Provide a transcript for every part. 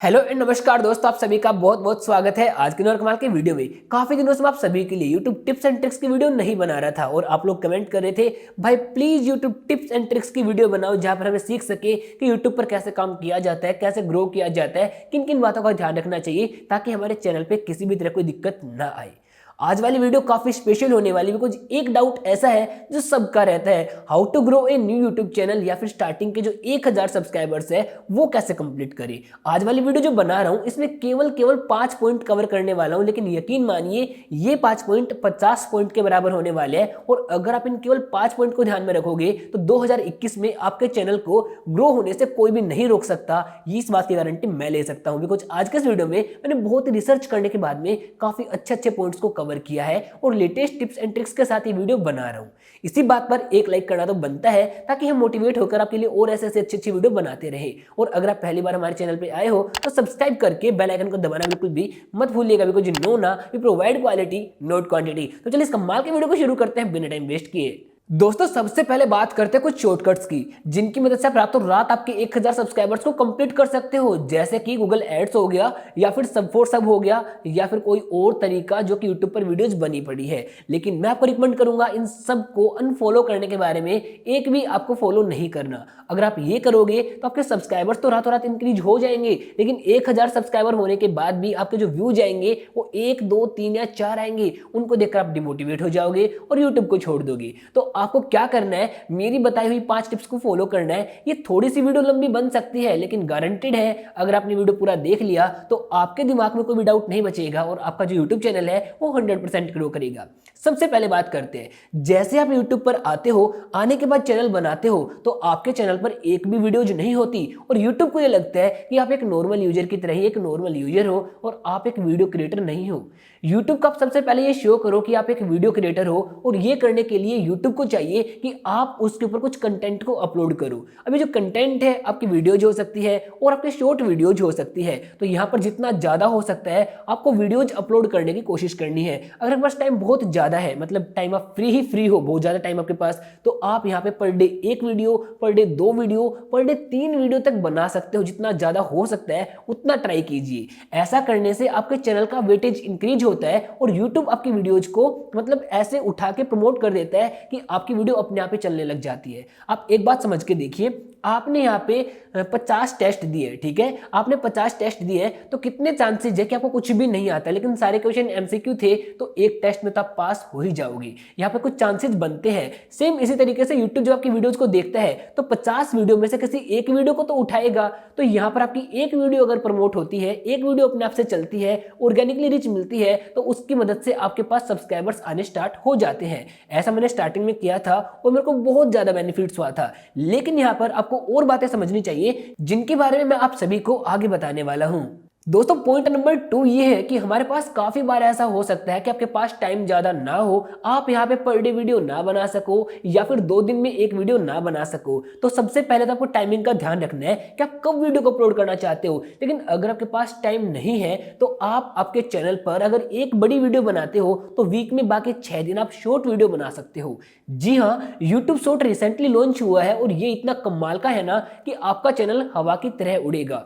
Hello and नमस्कार दोस्तों, आप सभी का बहुत बहुत स्वागत है आज के नौर कमाल के वीडियो में। काफी दिनों से मैं आप सभी के लिए YouTube टिप्स एंड ट्रिक्स की वीडियो नहीं बना रहा था और आप लोग कमेंट कर रहे थे भाई please YouTube tips and tricks की वीडियो बनाओ जहां पर हमें सीख सके कि YouTube पर कैसे काम किया जाता है, कैसे ग्रो किया जाता है, किन किन बातों का ध्यान रखना चाहिए ताकि हमारे चैनल पर किसी भी तरह कोई दिक्कत ना आए। आज वाली वीडियो काफी स्पेशल होने वाली है बिकॉज एक डाउट ऐसा है जो सबका रहता है, how to grow a new YouTube channel या फिर स्टार्टिंग के जो 1000 सब्सक्राइबर्स है वो कैसे कंप्लीट करें। आज वाली वीडियो जो बना रहा हूं इसमें केवल 5 पॉइंट कवर करने वाला हूं, लेकिन यकीन मानिए ये 5 पॉइंट 50 पॉइंट के बराबर होने वाले हैं और अगर आप इन केवल 5 पॉइंट को ध्यान में रखोगे तो 2021 में आपके चैनल को ग्रो होने से कोई भी नहीं रोक सकता। इस बात की गारंटी मैं ले सकता हूं बिकॉज आज के इस वीडियो में मैंने बहुत रिसर्च करने के बाद में काफी अच्छे पॉइंट्स को कवर किया है और लेटेस्ट टिप्स एंड ट्रिक्स के साथ ये वीडियो बना रहा हूं। इसी बात पर एक लाइक करना तो बनता है ताकि हम मोटिवेट होकर आपके लिए और ऐसे अच्छी वीडियो बनाते रहे। और अगर आप पहली बार हमारे चैनल पे आए हो तो सब्सक्राइब करके बेल आइकन को दबाना बिल्कुल भी मत भूलिएगा बिकॉज नो ना we provide quality not quantity. तो चलिए इस कमाल के वीडियो को शुरू करते हैं बिना टाइम वेस्ट किए। दोस्तों सबसे पहले बात करते हैं कुछ शॉर्टकट्स की जिनकी मदद से आप रातों रात आपके 1000 सब्सक्राइबर्स को कंप्लीट कर सकते हो, जैसे कि गूगल एड्स हो गया या फिर सब फॉर सब हो गया या फिर कोई और तरीका जो कि यूट्यूब पर वीडियोस बनी पड़ी है। लेकिन मैं आपको रिकमेंड करूंगा इन सब को अनफॉलो करने के बारे में, एक भी आपको फॉलो नहीं करना। अगर आप ये करोगे तो आपके सब्सक्राइबर्स तो रातों रात इंक्रीज हो जाएंगे, लेकिन 1000 सब्सक्राइबर होने के बाद भी आपके जो व्यूज आएंगे वो 1, 2, 3 या 4 आएंगे। उनको देखकर आप डिमोटिवेट हो जाओगे और यूट्यूब को छोड़ दोगे। तो आपको क्या करना है, मेरी बताई हुई 5 टिप्स को फॉलो करना है। ये थोड़ी सी वीडियो लंबी बन सकती है लेकिन गारंटेड है अगर आपने वीडियो पूरा देख लिया तो आपके दिमाग में कोई भी डाउट नहीं बचेगा और आपका जो यूट्यूब चैनल है वो 100% ग्रो करेगा। सबसे पहले बात करते हैं, जैसे आप यूट्यूब पर आते हो, आने के बाद चैनल बनाते हो तो आपके चैनल पर एक भी वीडियो जो नहीं होती और यूट्यूब को ये लगता है कि आप एक नॉर्मल यूजर की तरह ही एक नॉर्मल यूजर हो और आप एक वीडियो क्रिएटर नहीं हो। यूट्यूब का आप सबसे पहले ये शो करो कि आप एक वीडियो क्रिएटर हो और ये करने के लिए यूट्यूब को चाहिए कि आप उसके ऊपर कुछ कंटेंट को अपलोड करो। अभी जो कंटेंट है आपकी वीडियोज हो सकती है और आपके शॉर्ट वीडियोज हो सकती है, तो यहाँ पर जितना ज्यादा हो सकता है आपको वीडियोज अपलोड करने की कोशिश करनी है। अगर आपके पास टाइम बहुत ज्यादा है, मतलब टाइम आप फ्री हो, बहुत ज्यादा टाइम आपके पास, तो आप यहाँ पे per day 1 video, per day 2 video, per day 3 video तक बना सकते हो। जितना ज्यादा हो सकता है उतना ट्राई कीजिए। ऐसा करने से आपके चैनल का वेटेज इंक्रीज होता है और YouTube आपकी वीडियोज को मतलब ऐसे उठा के प्रमोट कर देता है कि आपकी वीडियो अपने आप ही चलने लग जाती है। आप एक बात समझ के देखिए, आपने यहाँ पे 50 टेस्ट दिए, ठीक है, आपने 50 टेस्ट दिए तो कितने चांसेस है कि आपको कुछ भी नहीं आता, लेकिन सारे क्वेश्चन MCQ थे तो एक टेस्ट में तो आप पास हो ही जाओगे। यहाँ पे कुछ चांसेस बनते हैं। सेम इसी तरीके से यूट्यूब जब आपकी वीडियोज को देखता है तो 50 वीडियो में से किसी एक वीडियो को तो उठाएगा। तो यहाँ पर आपकी एक वीडियो अगर प्रमोट होती है, एक वीडियो अपने आप से चलती है, ऑर्गेनिकली रीच मिलती है, तो उसकी मदद से आपके पास सब्सक्राइबर्स आने स्टार्ट हो जाते हैं। ऐसा मैंने स्टार्टिंग में किया था और मेरे को बहुत ज्यादा बेनिफिट्स हुआ था। लेकिन यहाँ पर आपको और बातें समझनी चाहिए जिनके बारे में मैं आप सभी को आगे बताने वाला हूं। दोस्तों पॉइंट नंबर 2 ये है कि हमारे पास काफी बार ऐसा हो सकता है कि आपके पास टाइम ज्यादा ना हो, आप यहाँ पे पर डे वीडियो ना बना सको या फिर 2 दिन में एक वीडियो ना बना सको। तो सबसे पहले तो आपको टाइमिंग का ध्यान रखना है कि आप कब वीडियो को अपलोड करना चाहते हो। लेकिन अगर आपके पास टाइम नहीं है तो आप आपके चैनल पर अगर एक बड़ी वीडियो बनाते हो तो वीक में बाकी 6 दिन आप शॉर्ट वीडियो बना सकते हो। जी हाँ, यूट्यूब शॉर्ट रिसेंटली लॉन्च हुआ है और ये इतना कमाल का है ना कि आपका चैनल हवा की तरह उड़ेगा।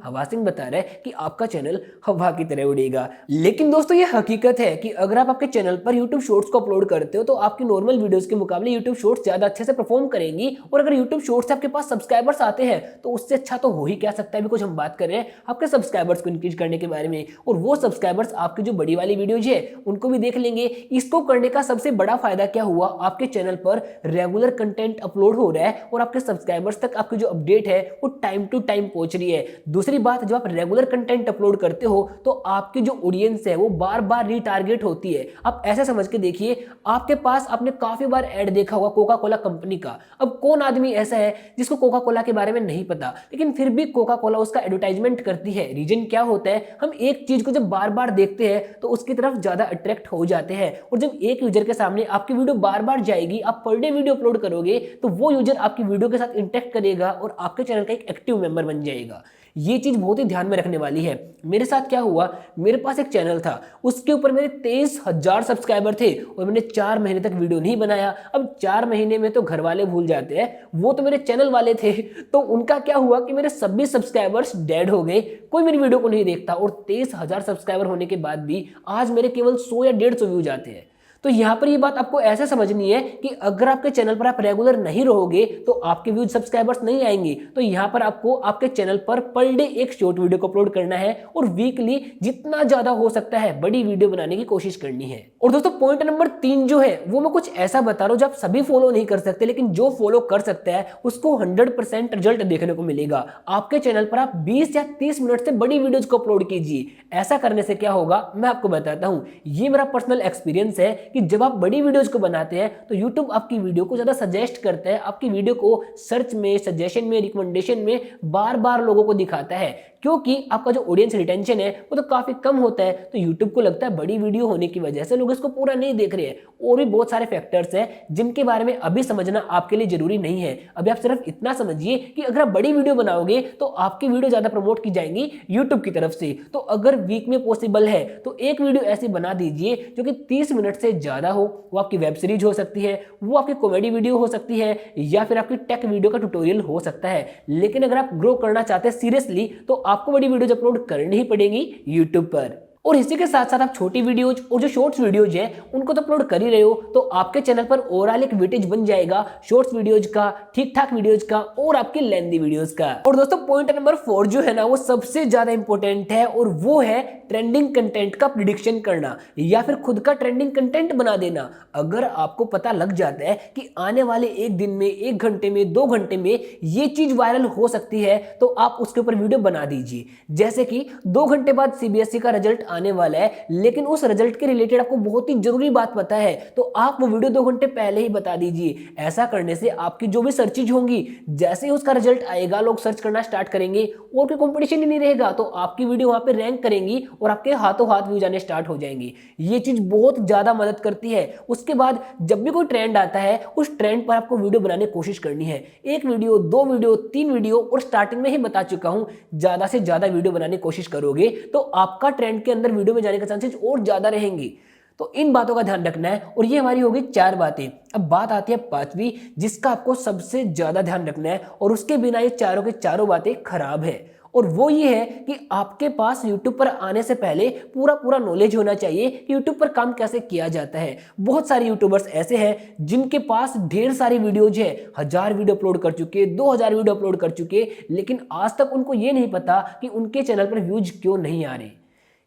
हवा सिंह बता रहा है कि आपका चैनल हवा की तरह उड़ेगा। लेकिन दोस्तों ये हकीकत है कि अगर आप आपके चैनल पर YouTube शॉर्ट्स को अपलोड करते हो तो आपकी नॉर्मल वीडियोस के मुकाबले YouTube शॉर्ट्स ज्यादा अच्छे से परफॉर्म करेंगी। और अगर YouTube शॉर्ट्स से आपके पास सब्सक्राइबर्स आते हैं तो उससे अच्छा तो हो ही क्या सकता है। बिकॉज हम बात कर रहे हैं आपके सब्सक्राइबर्स को इंक्रीज करने के बारे में और वो सब्सक्राइबर्स आपकी जो बड़ी वाली वीडियोज है उनको भी देख लेंगे। इसको करने का सबसे बड़ा फायदा क्या हुआ, आपके चैनल पर रेगुलर कंटेंट अपलोड हो रहा है और आपके सब्सक्राइबर्स तक आपकी जो अपडेट है वो टाइम टू टाइम पहुंच रही है। दूसरी बात, जब आप रेगुलर कंटेंट अपलोड करते हो तो आपकी जो ऑडियंस है वो बार बार रीटारगेट होती है। आप ऐसे समझ के देखिए, आपके पास आपने काफी बार ऐड देखा होगा कोका कोला कंपनी का। अब कौन आदमी ऐसा है जिसको कोका कोला के बारे में नहीं पता, लेकिन फिर भी कोका कोला उसका एडवर्टाइजमेंट करती है। रीजन क्या होता है, हम एक चीज को जब बार बार देखते हैं तो उसकी तरफ ज्यादा अट्रैक्ट हो जाते हैं। और जब एक यूजर के सामने आपकी वीडियो बार बार जाएगी, आप पर डे वीडियो अपलोड करोगे तो वो यूजर आपकी वीडियो के साथ इंटरेक्ट करेगा और आपके चैनल का एक एक्टिव मेंबर बन जाएगा। ये चीज़ बहुत ही ध्यान में रखने वाली है। मेरे साथ क्या हुआ, मेरे पास एक चैनल था, उसके ऊपर मेरे 23,000 सब्सक्राइबर थे और मैंने 4 महीने तक वीडियो नहीं बनाया। अब 4 महीने में तो घर वाले भूल जाते हैं, वो तो मेरे चैनल वाले थे, तो उनका क्या हुआ कि मेरे सभी सब्सक्राइबर्स डेड हो गए, कोई मेरी वीडियो को नहीं देखता। और 23,000 सब्सक्राइबर होने के बाद भी आज मेरे केवल 100 या 150 व्यूज आते हैं। तो यहाँ पर ये बात आपको ऐसे समझनी है कि अगर आपके चैनल पर आप रेगुलर नहीं रहोगे तो आपके व्यूज सब्सक्राइबर्स नहीं आएंगे। तो यहाँ पर आपको आपके चैनल पर पर डे एक शॉर्ट वीडियो को अपलोड करना है और वीकली जितना ज्यादा हो सकता है बड़ी वीडियो बनाने की कोशिश करनी है। और दोस्तों पॉइंट नंबर 3 जो है वो मैं कुछ ऐसा बता रहा हूँ जो आप सभी फॉलो नहीं कर सकते, लेकिन जो फॉलो कर सकता है उसको 100% रिजल्ट देखने को मिलेगा। आपके चैनल पर आप 20 या 30 मिनट से बड़ी वीडियोज को अपलोड कीजिए। ऐसा करने से क्या होगा मैं आपको बताता हूँ, ये मेरा पर्सनल एक्सपीरियंस है कि जब आप बड़ी वीडियोस को बनाते हैं तो YouTube आपकी वीडियो को ज्यादा सजेस्ट करता है, आपकी वीडियो को सर्च में, सजेशन में, रिकमेंडेशन में बार बार लोगों को दिखाता है, क्योंकि आपका जो ऑडियंस रिटेंशन है वो तो काफी कम होता है। तो YouTube को लगता है बड़ी वीडियो होने की वजह से लोग इसको पूरा नहीं देख रहे हैं। और भी बहुत सारे फैक्टर्स हैं जिनके बारे में अभी समझना आपके लिए जरूरी नहीं है। अभी आप सिर्फ इतना समझिए कि अगर आप बड़ी वीडियो बनाओगे तो आपकी वीडियो ज्यादा प्रमोट की जाएंगी YouTube की तरफ से। तो अगर वीक में पॉसिबल है तो एक वीडियो ऐसी बना दीजिए जो कि 30 मिनट से ज्यादा हो। वो आपकी वेब सीरीज हो सकती है, वो आपकी कॉमेडी वीडियो हो सकती है, या फिर आपकी टेक वीडियो का ट्यूटोरियल हो सकता है। लेकिन अगर आप ग्रो करना चाहते हैं सीरियसली तो आपको बड़ी वीडियोज अपलोड करनी ही पड़ेगी YouTube पर। और इसी के साथ साथ आप छोटी वीडियोज और जो शॉर्ट्स वीडियोज हैं उनको तो अपलोड कर ही रहे हो, तो आपके चैनल पर ओवरऑल एक वेटेज बन जाएगा शॉर्ट्स वीडियोज का, ठीक ठाक वीडियोज का और आपके लेंथी वीडियोज का। और दोस्तों पॉइंट नंबर 4 जो है ना वो सबसे ज्यादा इंपॉर्टेंट है, और वो है ट्रेंडिंग कंटेंट का प्रिडिक्शन करना या फिर खुद का ट्रेंडिंग कंटेंट बना देना। अगर आपको पता लग जाता है कि आने वाले एक दिन में, 1 घंटे में, 2 घंटे में ये चीज वायरल हो सकती है तो आप उसके ऊपर वीडियो बना दीजिए। जैसे कि 2 घंटे बाद CBSE का रिजल्ट आने वाला है, लेकिन उस रिजल्ट के रिलेटेड आपको बहुत ही जरूरी बात पता है, तो आप वो वीडियो 2 घंटे पहले ही बता दीजिए। ऐसा करने से आपकी जो भी सर्चेज होंगी, जैसे ही उसका रिजल्ट आएगा लोग सर्च करना स्टार्ट करेंगे और कोई कंपटीशन ही नहीं रहेगा, तो आपकी वीडियो वहां पे रैंक करेंगी और आपके हाथों हाथ व्यूज आने स्टार्ट हो जाएंगे। ये चीज बहुत ज्यादा मदद करती है। उसके बाद जब भी कोई ट्रेंड आता है उस ट्रेंड पर आपको वीडियो बनाने की कोशिश करनी है। 1 वीडियो, 2 वीडियो, 3 वीडियो, और स्टार्टिंग में ही बता चुका हूं ज्यादा से ज्यादा वीडियो बनाने की कोशिश करोगे तो आपका ट्रेंड के अंदर वीडियो में जाने के चांसेस और ज्यादा रहेंगे। तो इन बातों का ध्यान रखना है। और ये हमारी होगी 4 बातें। अब बात आती है 5वीं, जिसका आपको सबसे ज्यादा ध्यान रखना है, और उसके बिना ये चारों के चारों बातें खराब है। और वो ये है कि आपके पास YouTube पर आने से पहले पूरा नॉलेज होना चाहिए कि YouTube पर काम कैसे किया जाता है। बहुत सारे यूट्यूबर्स ऐसे हैं जिनके पास ढेर सारी वीडियोज है, 1000 वीडियो अपलोड कर चुके, 2000 वीडियो अपलोड कर चुके, लेकिन आज तक उनको ये नहीं पता कि उनके चैनल पर व्यूज क्यों नहीं आ रहे।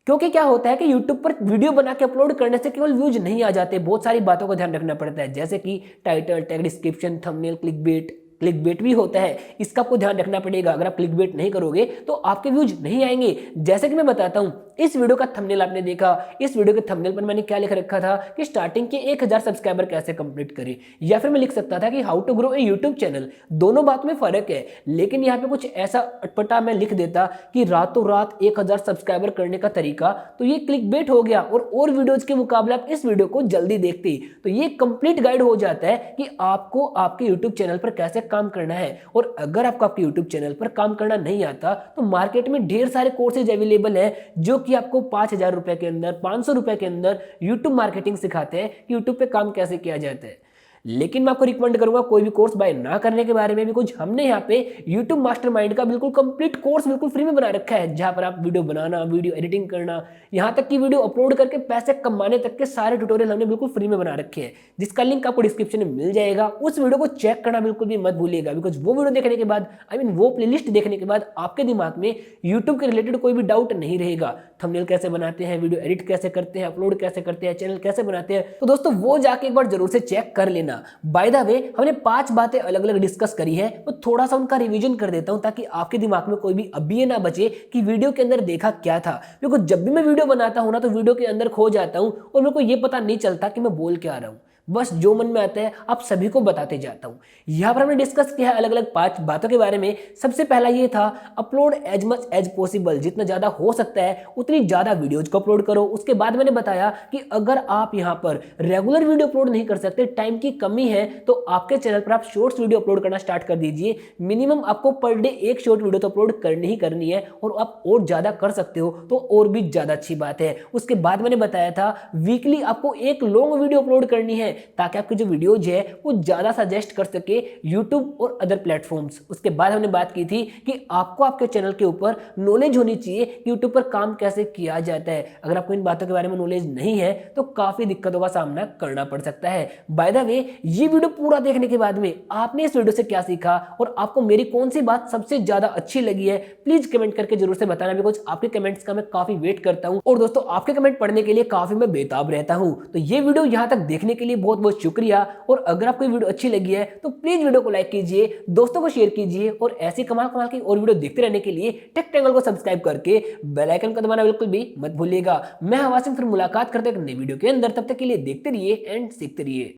क्योंकि क्या होता है कि YouTube पर वीडियो बना के अपलोड करने से केवल व्यूज नहीं आ जाते, बहुत सारी बातों का ध्यान रखना पड़ता है, जैसे कि title, tag, description, thumbnail, click bait भी होता है, इसका आपको ध्यान रखना पड़ेगा। अगर आप क्लिक बेट नहीं करोगे तो आपके व्यूज नहीं आएंगे। जैसे कि मैं बताता हूं, इस वीडियो का थंबनेल आपने देखा, इस वीडियो के थंबनेल पर मैंने क्या लिख रखा था कि स्टार्टिंग के 1000 सब्सक्राइबर कैसे कंप्लीट करें, या फिर मैं लिख सकता था कि how to grow a YouTube channel. दोनों बात में फर्क है, लेकिन यहाँ पे कुछ ऐसा अटपटा मैं लिख देता कि रातों रात 1000 सब्सक्राइबर करने का तरीका, तो ये क्लिक बेट हो गया और वीडियोज के मुकाबले आप इस वीडियो को जल्दी देखते। तो ये कंप्लीट गाइड हो जाता है कि आपको आपके यूट्यूब चैनल पर कैसे काम करना है। और अगर आपको आपके यूट्यूब चैनल पर काम करना नहीं आता तो मार्केट में ढेर सारे कोर्सेज अवेलेबल है जो कि आपको 5000 रुपए के अंदर, 500 रुपए के अंदर यूट्यूब मार्केटिंग सिखाते हैं कि यूट्यूब पे काम कैसे किया जाता है। लेकिन मैं आपको रिकमेंड करूंगा कोई भी कोर्स बाय ना करने के बारे में भी कुछ। हमने यहाँ पे YouTube मास्टरमाइंड का बिल्कुल कंप्लीट कोर्स बिल्कुल फ्री में बना रखा है, जहां पर आप वीडियो बनाना, वीडियो एडिटिंग करना, यहाँ तक कि वीडियो अपलोड करके पैसे कमाने तक के सारे ट्यूटोरियल हमने बिल्कुल फ्री में बना रखे हैं, जिसका लिंक आपको डिस्क्रिप्शन में मिल जाएगा। उस वीडियो को चेक करना बिल्कुल भी मत भूलिएगा, बिकॉज वो वीडियो देखने के बाद, वो प्लेलिस्ट देखने के बाद आपके दिमाग में यूट्यूब के रिलेटेड कोई भी डाउट नहीं रहेगा। थंबनेल कैसे बनाते हैं, वीडियो एडिट कैसे करते हैं, अपलोड कैसे करते हैं, चैनल कैसे बनाते हैं, तो दोस्तों वो जाके एक बार जरूर से चेक कर लेना। बाय द वे हमने 5 बातें अलग अलग डिस्कस करी है, तो थोड़ा सा उनका रिवीजन कर देता हूं ताकि आपके दिमाग में कोई भी अभी ये ना बचे कि वीडियो के अंदर देखा क्या था। क्योंकि जब भी मैं वीडियो बनाता हूं ना तो वीडियो के अंदर खो जाता हूं और मेरे को ये पता नहीं चलता कि मैं बोल क्या रहा हूं। बस जो मन में आता है आप सभी को बताते जाता हूँ। यहाँ पर हमने डिस्कस किया है अलग अलग 5 बातों के बारे में। सबसे पहला ये था upload as much as possible, जितना ज़्यादा हो सकता है उतनी ज़्यादा वीडियोज को अपलोड करो। उसके बाद मैंने बताया कि अगर आप यहाँ पर रेगुलर वीडियो अपलोड नहीं कर सकते, टाइम की कमी है, तो आपके चैनल पर आप शॉर्ट्स वीडियो अपलोड करना स्टार्ट कर दीजिए। मिनिमम आपको पर डे एक शॉर्ट वीडियो तो अपलोड करनी ही करनी है, और आप और ज़्यादा कर सकते हो तो और भी ज़्यादा अच्छी बात है। उसके बाद मैंने बताया था वीकली आपको एक लॉन्ग वीडियो अपलोड करनी है, ताकि आपकी जो वीडियोज है वो ज़्यादा सजेस्ट कर सके यूट्यूब और अदर प्लेटफॉर्म्स। उसके बाद हमने बात की थी कि आपको आपके चैनल के ऊपर नॉलेज होनी चाहिए कि यूट्यूब पर काम कैसे किया जाता है। अगर आपको इन बातों के बारे में नॉलेज नहीं है तो काफ़ी दिक्कतों का सामना करना पड़ सकता है। बाय द वे, ये वीडियो पूरा देखने के बाद में आपने इस वीडियो से क्या सीखा और आपको मेरी कौन सी बात सबसे ज़्यादा अच्छी लगी है, प्लीज़ कमेंट करके जरूर से बताना, बिकॉज आपके कमेंट्स का मैं काफ़ी वेट करता हूँ। और दोस्तों, आपके कमेंट पढ़ने के लिए काफ़ी मैं बेताब रहता हूँ। तो ये वीडियो यहाँ तक देखने के लिए बहुत बहुत शुक्रिया। और अगर आपको वीडियो अच्छी लगी है तो प्लीज़ वीडियो को लाइक कीजिए, दोस्तों को शेयर कीजिए, और ऐसी कमाल कमाल की और वीडियो देखते रहने के लिए टेक चैनल को सब्सक्राइब करके बेल आइकन को दबाना बिल्कुल भी मत भूलिएगा। मैं हवा सिंह, फिर मुलाकात करते एक नई वीडियो के अंदर। तब तक के लिए देखते रहिए एंड सीखते रहिए।